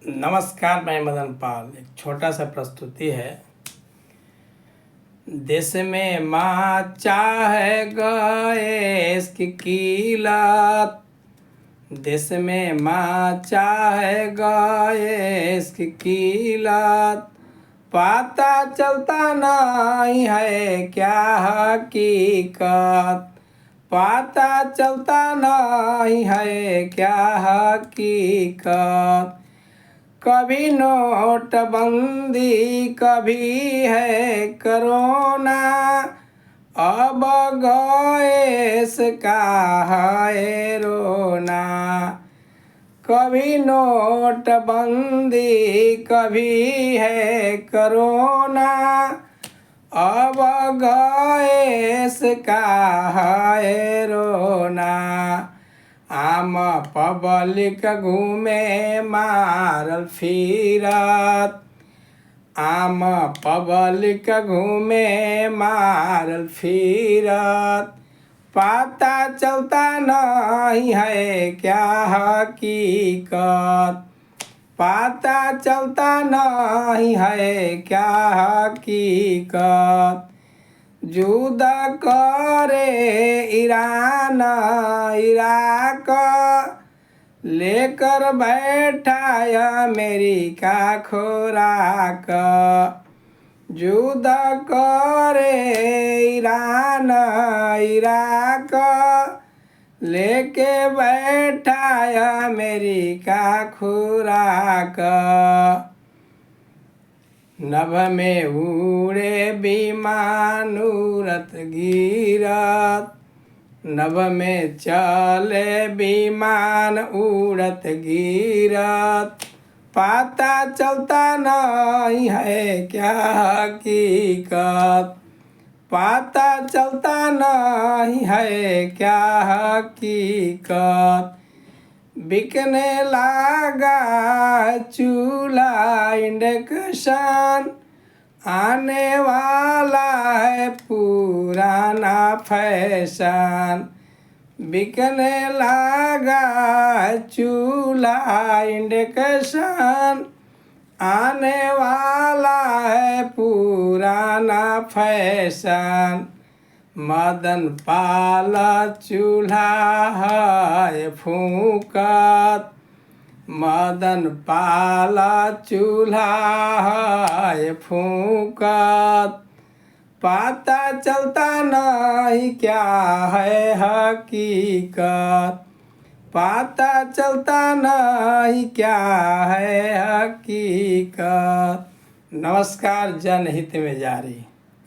नमस्कार, मैं मदन पाल। एक छोटा सा प्रस्तुति है। देश में माँ चाहे गैस की कीलत, देश में माँ चाहे गैस की कीलत, पता चलता नहीं है क्या हकीकत, पता चलता नहीं है क्या हकीकत। कभी नोटबंदी, कभी है कोरोना, अब गैस का है रोना। कभी नोटबंदी, कभी है कोरोना, अब गैस का है रोना। आम पब्लिक घूमे मारल फिरत, आम पब्लिक घूमे मारल फिरत, पता चलता नहीं है क्या हकीकत, पता चलता नहीं है क्या हकीकत। जुदा करे ईरान इराक, लेकर बैठा अमेरिका खुराक। जुदा करे ईरान इराक, लेके बैठा अमेरिका खुराक। नभ में उड़े विमान उड़त गिरत, नभ में चले विमान उड़त गिरत, पता चलता नहीं है क्या हकीकत, पता चलता नहीं है क्या हकीकत। बिकने लगा चूल्हा इंडक्शन, आने वाला है पुराना फैशन। बिकने लगा चूल्हा इंडक्शन, आने वाला है पुराना फैशन। मदन पाल चूल्हा है फूकत, मदन पाल चूल्हा है फूकत, पता चलता नहीं क्या है हकीकत, पता चलता नहीं क्या है हकीकत। नमस्कार, जनहित में जारी।